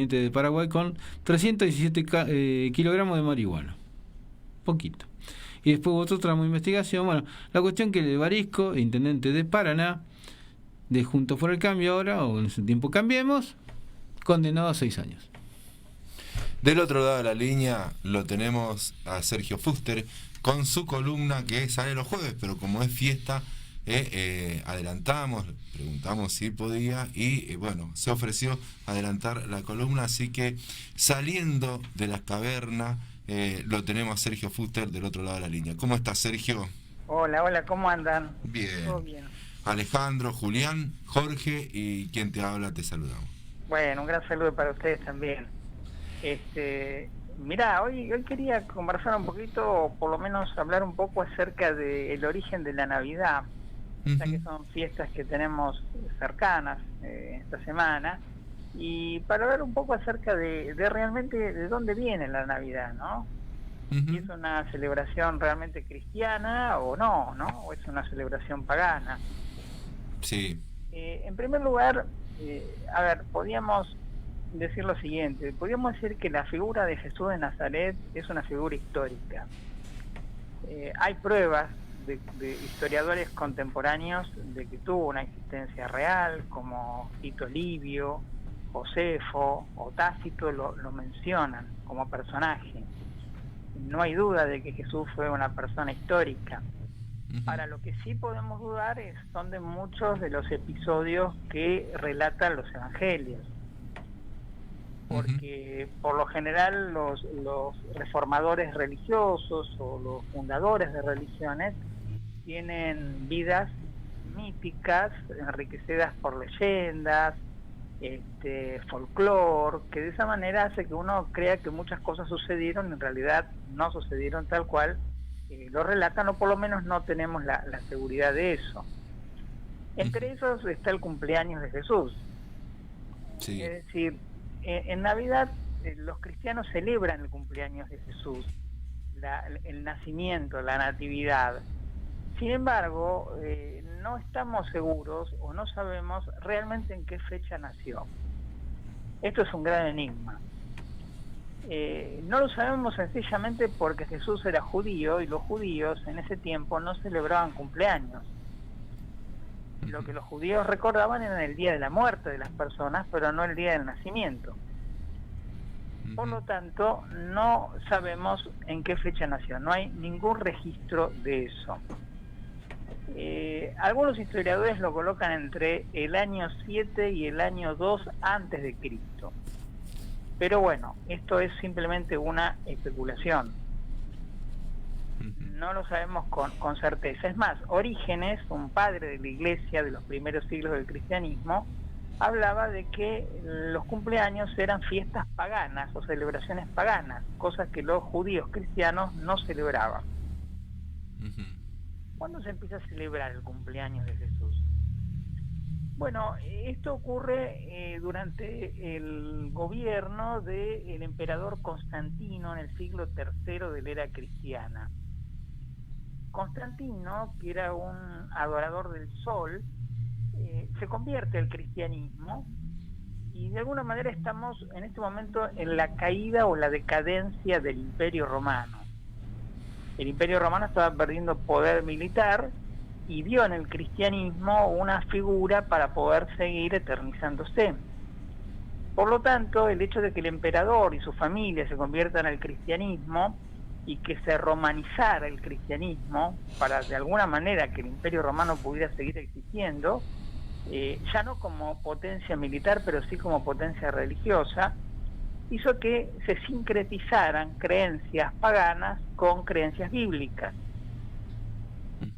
de Paraguay con 317 kilogramos de marihuana. Poquito. Y después hubo otro tramo de investigación. Bueno, la cuestión que el Barisco, intendente de Paraná, de Juntos por el Cambio ahora, o en ese tiempo Cambiemos, condenado a 6 años. Del otro lado de la línea lo tenemos a Sergio Fuster con su columna que sale los jueves, pero como es fiesta, adelantamos, preguntamos si podía y bueno, se ofreció adelantar la columna, así que saliendo de las cavernas lo tenemos a Sergio Fuster del otro lado de la línea. ¿Cómo estás, Sergio? Hola, ¿cómo andan? Bien. Todo bien. Alejandro, Julián, Jorge y quien te habla, te saludamos. Bueno, un gran saludo para ustedes también. Mirá, hoy quería conversar un poquito, o por lo menos hablar un poco acerca del origen de la Navidad, ya que son fiestas que tenemos cercanas esta semana, y para hablar un poco acerca de realmente de dónde viene la Navidad, ¿no? Si es una celebración realmente cristiana o no, o es una celebración pagana. Sí. En primer lugar, a ver, podríamos decir lo siguiente, podríamos decir que la figura de Jesús de Nazaret es una figura histórica. Hay pruebas de historiadores contemporáneos de que tuvo una existencia real, como Tito Livio, Josefo o Tácito lo mencionan como personaje. No hay duda de que Jesús fue una persona histórica. Ahora, lo que sí podemos dudar son de muchos de los episodios que relatan los evangelios. Porque por lo general los reformadores religiosos o los fundadores de religiones tienen vidas míticas, enriquecidas por leyendas, folclore, que de esa manera hace que uno crea que muchas cosas sucedieron, en realidad no sucedieron tal cual lo relatan, o por lo menos no tenemos la seguridad de eso. Entre esos está el cumpleaños de Jesús. Sí. Es decir, en Navidad los cristianos celebran el cumpleaños de Jesús, el nacimiento, la natividad. Sin embargo, no estamos seguros o no sabemos realmente en qué fecha nació. Esto es un gran enigma. No lo sabemos sencillamente porque Jesús era judío y los judíos en ese tiempo no celebraban cumpleaños. Lo que los judíos recordaban era el día de la muerte de las personas, pero no el día del nacimiento. Por lo tanto, no sabemos en qué fecha nació, no hay ningún registro de eso. Algunos historiadores lo colocan entre el año 7 y el año 2 antes de Cristo. Pero bueno, esto es simplemente una especulación. No lo sabemos con certeza. Es más, Orígenes, un padre de la iglesia de los primeros siglos del cristianismo, hablaba de que los cumpleaños eran fiestas paganas o celebraciones paganas, cosas que los judíos cristianos no celebraban. ¿Cuándo se empieza a celebrar el cumpleaños de Jesús? Bueno, esto ocurre durante el gobierno del emperador Constantino en el siglo III de la era cristiana. Constantino, que era un adorador del sol, se convierte al cristianismo y de alguna manera estamos en este momento en la caída o la decadencia del Imperio Romano. El Imperio Romano estaba perdiendo poder militar y vio en el cristianismo una figura para poder seguir eternizándose. Por lo tanto, el hecho de que el emperador y su familia se conviertan al cristianismo y que se romanizara el cristianismo para de alguna manera que el Imperio Romano pudiera seguir existiendo, ya no como potencia militar, pero sí como potencia religiosa, hizo que se sincretizaran creencias paganas con creencias bíblicas.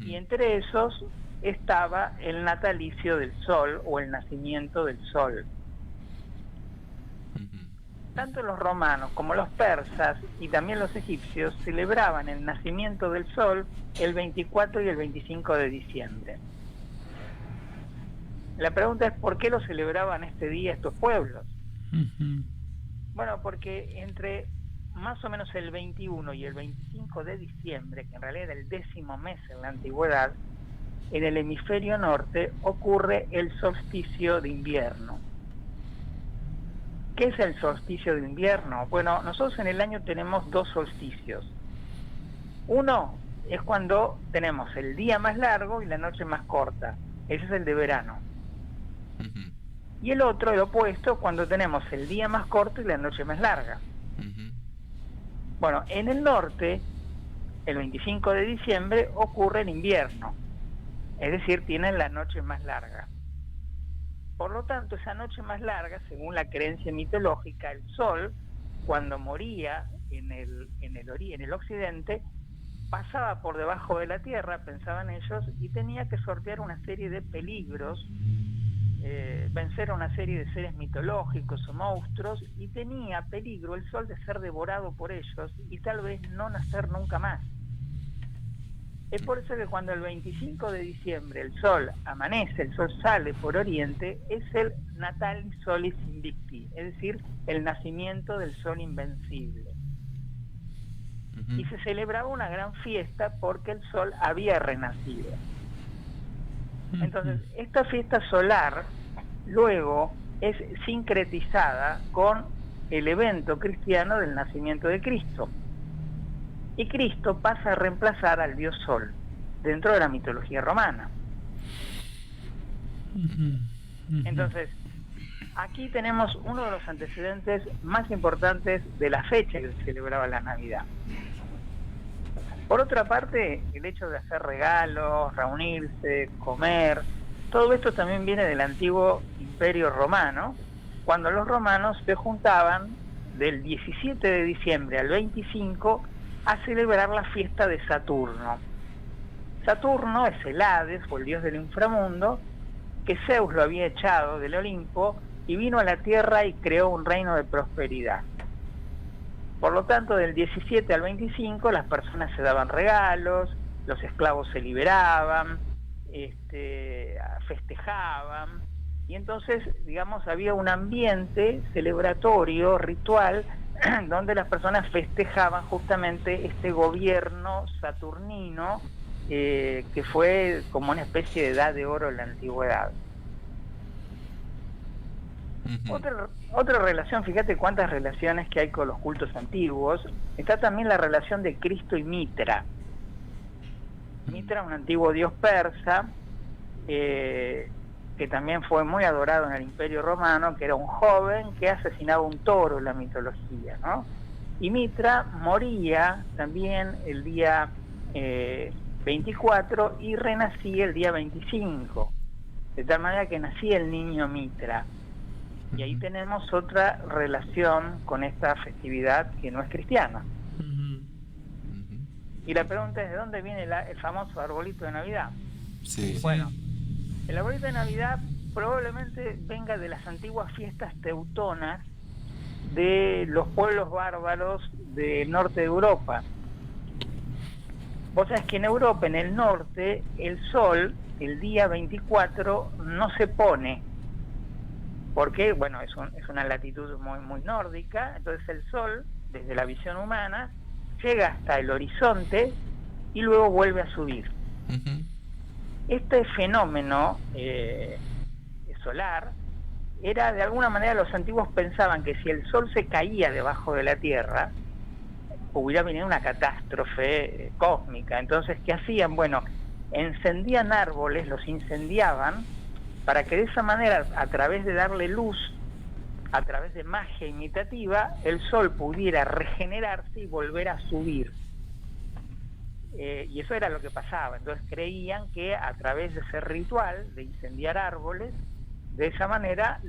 Y entre esos estaba el natalicio del sol o el nacimiento del sol. Tanto los romanos como los persas y también los egipcios celebraban el nacimiento del sol el 24 y el 25 de diciembre. La pregunta es ¿por qué lo celebraban este día estos pueblos? Bueno, porque entre más o menos el 21 y el 25 de diciembre, que en realidad era el 10º mes en la antigüedad, en el hemisferio norte ocurre el solsticio de invierno. ¿Qué es el solsticio de invierno? Bueno, nosotros en el año tenemos 2 solsticios. Uno es cuando tenemos el día más largo y la noche más corta. Ese es el de verano. Ujú. Y el otro, el opuesto, cuando tenemos el día más corto y la noche más larga. Ujú. Bueno, en el norte, el 25 de diciembre ocurre el invierno. Es decir, tienen la noche más larga. Por lo tanto, esa noche más larga, según la creencia mitológica, el sol, cuando moría en el occidente, pasaba por debajo de la tierra, pensaban ellos, y tenía que sortear una serie de peligros, vencer a una serie de seres mitológicos o monstruos, y tenía peligro el sol de ser devorado por ellos y tal vez no nacer nunca más. Es por eso que cuando el 25 de diciembre el sol amanece, el sol sale por oriente, es el Natalis Solis Invicti, es decir, el nacimiento del sol invencible. Ujú. Y se celebraba una gran fiesta porque el sol había renacido. Entonces, esta fiesta solar luego es sincretizada con el evento cristiano del nacimiento de Cristo. Y Cristo pasa a reemplazar al dios Sol dentro de la mitología romana. Entonces, aquí tenemos uno de los antecedentes más importantes de la fecha que se celebraba la Navidad. Por otra parte, el hecho de hacer regalos, reunirse, comer, todo esto también viene del antiguo Imperio Romano, cuando los romanos se juntaban del 17 de diciembre al 25 a celebrar la fiesta de Saturno. Saturno es el Hades, o el dios del inframundo, que Zeus lo había echado del Olimpo y vino a la tierra y creó un reino de prosperidad. Por lo tanto, del 17 al 25 las personas se daban regalos, los esclavos se liberaban, festejaban, y entonces, digamos, había un ambiente celebratorio, ritual, donde las personas festejaban justamente este gobierno saturnino, que fue como una especie de edad de oro en la antigüedad. Ujú. Otra relación, fíjate cuántas relaciones que hay con los cultos antiguos, está también la relación de Cristo y Mitra. Mitra, un antiguo dios persa, que también fue muy adorado en el Imperio Romano, que era un joven que asesinaba un toro en la mitología, ¿no? Y Mitra moría también el día 24 y renacía el día 25, de tal manera que nacía el niño Mitra. Y ahí tenemos otra relación con esta festividad que no es cristiana. Ujú. Y la pregunta es, ¿de dónde viene el famoso arbolito de Navidad? Sí. Bueno, el arbolito de Navidad probablemente venga de las antiguas fiestas teutonas de los pueblos bárbaros del norte de Europa. Vos sabés que en Europa, en el norte, el sol, el día 24, no se pone, porque, bueno, es una latitud muy nórdica, entonces el sol, desde la visión humana, llega hasta el horizonte y luego vuelve a subir. Ujú. Este fenómeno solar era, de alguna manera, los antiguos pensaban que si el sol se caía debajo de la Tierra, hubiera venido una catástrofe cósmica. Entonces, ¿qué hacían? Bueno, encendían árboles, los incendiaban, para que de esa manera, a través de darle luz, a través de magia imitativa, el sol pudiera regenerarse y volver a subir. Y eso era lo que pasaba. Entonces creían que a través de ese ritual de incendiar árboles, de esa manera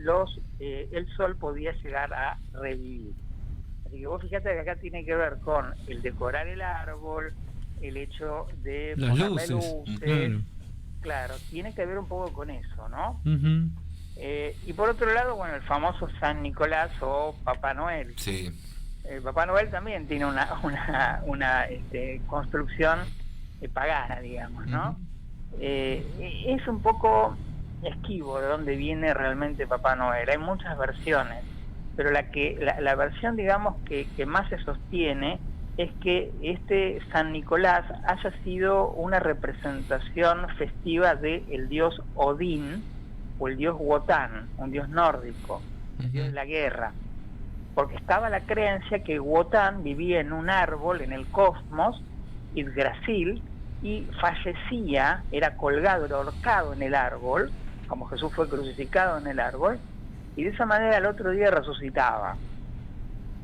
el sol podía llegar a revivir. Así que vos fíjate que acá tiene que ver con el decorar el árbol, el hecho de las ponerle luces, claro. Claro, tiene que ver un poco con eso, ¿no? Ujú. Y por otro lado, bueno, el famoso San Nicolás o Papá Noel. Sí. Papá Noel también tiene una construcción pagana, digamos, ¿no? Es un poco esquivo de dónde viene realmente Papá Noel. Hay muchas versiones, pero la versión, digamos, que más se sostiene es que este San Nicolás haya sido una representación festiva del dios Odín o el dios Wotan, un dios nórdico, el dios de la guerra. porque estaba la creencia que Wotan vivía en un árbol en el cosmos, Yggdrasil, y fallecía, era colgado, era ahorcado en el árbol, como Jesús fue crucificado en el árbol, y de esa manera al otro día resucitaba.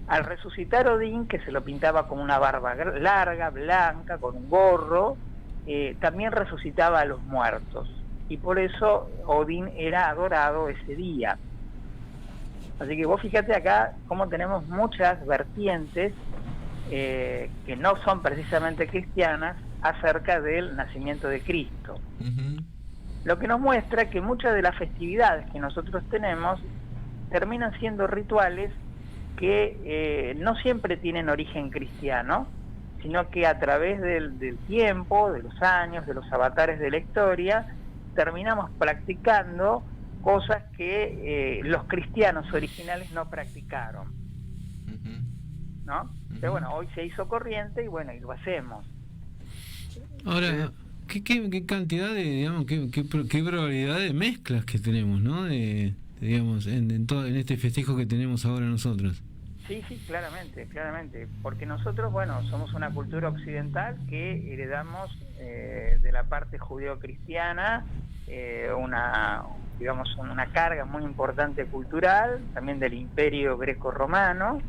Al resucitar Odín, que se lo pintaba con una barba larga, blanca, con un gorro, también resucitaba a los muertos, y por eso Odín era adorado ese día. Así que vos fíjate acá cómo tenemos muchas vertientes que no son precisamente cristianas acerca del nacimiento de Cristo. Ujú. Lo que nos muestra que muchas de las festividades que nosotros tenemos terminan siendo rituales que no siempre tienen origen cristiano, sino que a través del tiempo, de los años, de los avatares de la historia, terminamos practicando cosas que los cristianos originales no practicaron, Ujú. ¿no? Pero bueno, hoy se hizo corriente y bueno, y lo hacemos. Ahora, ¿qué cantidad de, digamos, qué probabilidad de mezclas que tenemos, ¿no? Digamos, en este festejo que tenemos ahora nosotros. Sí, claramente, porque nosotros, bueno, somos una cultura occidental que heredamos de la parte judeo-cristiana una carga muy importante cultural, también del imperio greco-romano,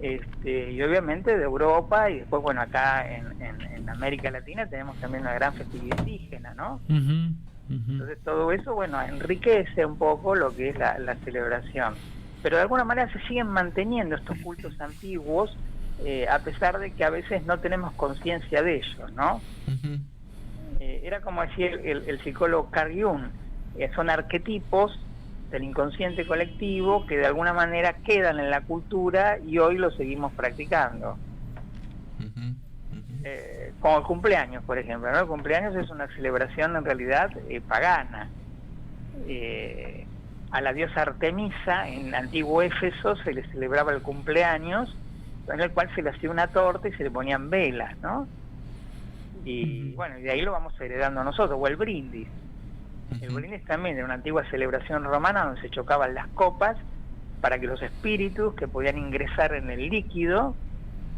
y obviamente de Europa, y después, bueno, acá en América Latina tenemos también una gran festividad indígena, ¿no? Entonces todo eso, bueno, enriquece un poco lo que es la celebración. Pero de alguna manera se siguen manteniendo estos cultos antiguos, a pesar de que a veces no tenemos conciencia de ellos, ¿no? Ujú. Era como decía el psicólogo Carl Jung, son arquetipos del inconsciente colectivo que de alguna manera quedan en la cultura y hoy lo seguimos practicando. Ujú. Ujú. Como el cumpleaños, por ejemplo, ¿no? El cumpleaños es una celebración en realidad pagana. A la diosa Artemisa, en el antiguo Éfeso, se le celebraba el cumpleaños, en el cual se le hacía una torta y se le ponían velas, ¿no? Y bueno, y de ahí lo vamos heredando nosotros, o el brindis. El brindis también era una antigua celebración romana donde se chocaban las copas para que los espíritus que podían ingresar en el líquido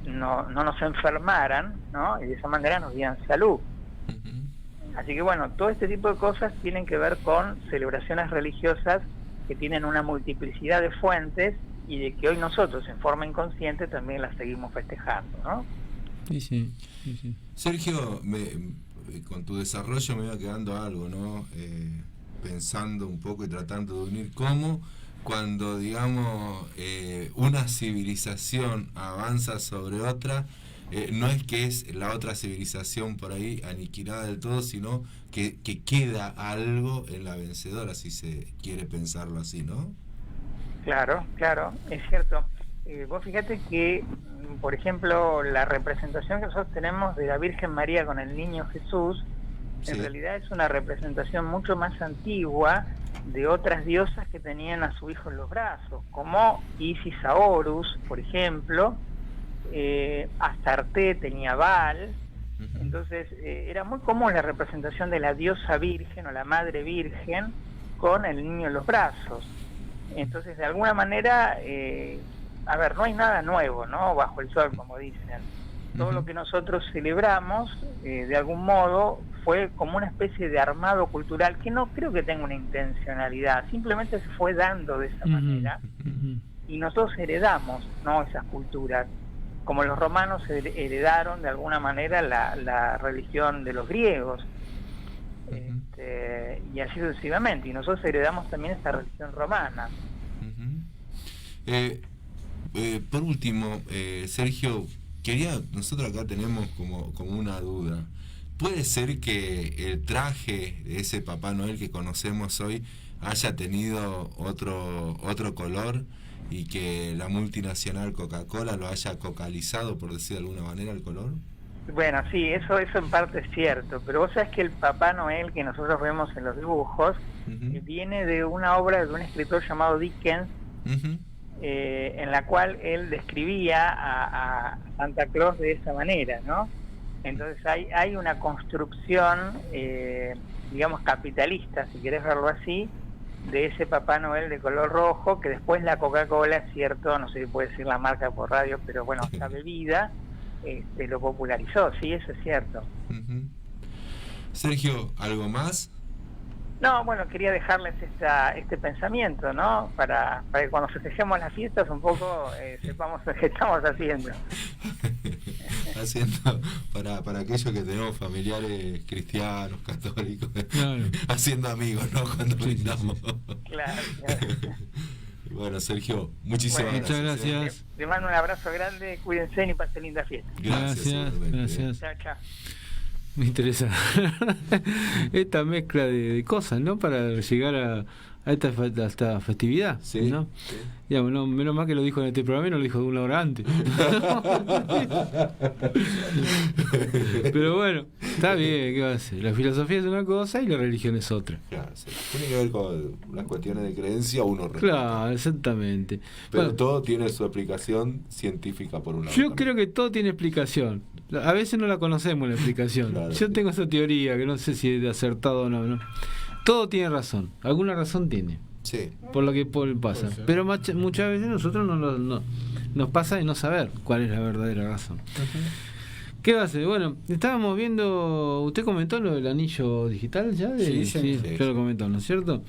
no nos enfermaran, ¿no? Y de esa manera nos dieran salud. Ujú. Así que bueno, todo este tipo de cosas tienen que ver con celebraciones religiosas que tienen una multiplicidad de fuentes y de que hoy nosotros en forma inconsciente también las seguimos festejando, ¿no? Sí. Sergio, con tu desarrollo me iba quedando algo, ¿no? Pensando un poco y tratando de unir cómo cuando, digamos, una civilización avanza sobre otra, no es que es la otra civilización por ahí aniquilada del todo, sino que queda algo en la vencedora, si se quiere pensarlo así, ¿no? Claro, es cierto. Vos fíjate que, por ejemplo, la representación que nosotros tenemos de la Virgen María con el Niño Jesús, Sí. en realidad es una representación mucho más antigua de otras diosas que tenían a su hijo en los brazos, como Isis a Horus, por ejemplo, Astarte tenía a Baal. Ujú. Entonces era muy común la representación de la diosa virgen o la madre virgen con el niño en los brazos. Entonces de alguna manera, no hay nada nuevo, ¿no? Bajo el sol, como dicen. Todo lo que nosotros celebramos, de algún modo, fue como una especie de armado cultural que no creo que tenga una intencionalidad, simplemente se fue dando de esa manera y nosotros heredamos, ¿no?, esas culturas, como los romanos heredaron de alguna manera la religión de los griegos, y así sucesivamente, y nosotros heredamos también esta religión romana. Por último, Sergio, nosotros acá tenemos como una duda. ¿Puede ser que el traje de ese Papá Noel que conocemos hoy haya tenido otro color y que la multinacional Coca-Cola lo haya cocalizado, por decir de alguna manera, el color? Bueno, sí, eso en parte es cierto, pero vos sabés que el Papá Noel que nosotros vemos en los dibujos viene de una obra de un escritor llamado Dickens, en la cual él describía a Santa Claus de esa manera, ¿no? Entonces hay una construcción, digamos, capitalista, si querés verlo así, de ese Papá Noel de color rojo, que después la Coca-Cola, es cierto, no sé si puede decir la marca por radio, pero bueno, esta bebida lo popularizó, sí, eso es cierto. Ujú. Sergio, ¿algo más? No, bueno, quería dejarles este pensamiento, ¿no? Para que cuando festejemos las fiestas un poco sepamos lo que estamos haciendo. Haciendo para aquellos que tenemos familiares cristianos, católicos, Claro. haciendo amigos, ¿no? Cuando brindamos. Claro. Bueno, Sergio, muchísimas Bueno, muchas gracias. gracias. Les mando un abrazo grande, cuídense y pasen linda fiesta. Gracias, igualmente. Gracias. Chao, chao. Me interesa esta mezcla de cosas, ¿no? Para llegar a esta festividad, Sí, ¿no? sí. Digamos, no, menos mal que lo dijo en este programa y no lo dijo de una hora antes. Pero bueno, está bien, ¿qué va a hacer? La filosofía es una cosa y la religión es otra. Claro, sí. Tiene que ver con las cuestiones de creencia, uno respeta. Claro, exactamente. Pero Bueno, todo tiene su aplicación científica por un lado. yo creo que todo tiene explicación. A veces no la conocemos la explicación. Claro. Yo tengo esa teoría que no sé si es acertado o no, ¿no? Todo tiene razón. Alguna razón tiene. Sí. Por lo que pasa. Puede ser. Pero muchas veces nosotros nos pasa de no saber cuál es la verdadera razón. ¿Qué va a hacer? Bueno, estábamos viendo, usted comentó lo del anillo digital ya. Sí, sí. ya lo comentó, ¿no es cierto?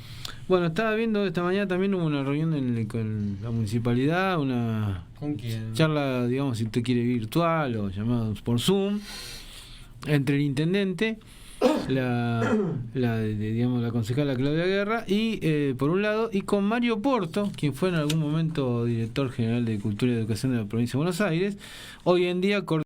Bueno, estaba viendo esta mañana también hubo una reunión con la municipalidad, una ¿Con quién? charla, digamos, si usted quiere virtual o llamados por Zoom, entre el intendente, digamos, la concejala Claudia Guerra y por un lado, y con Mario Porto, quien fue en algún momento director general de Cultura y Educación de la provincia de Buenos Aires, hoy en día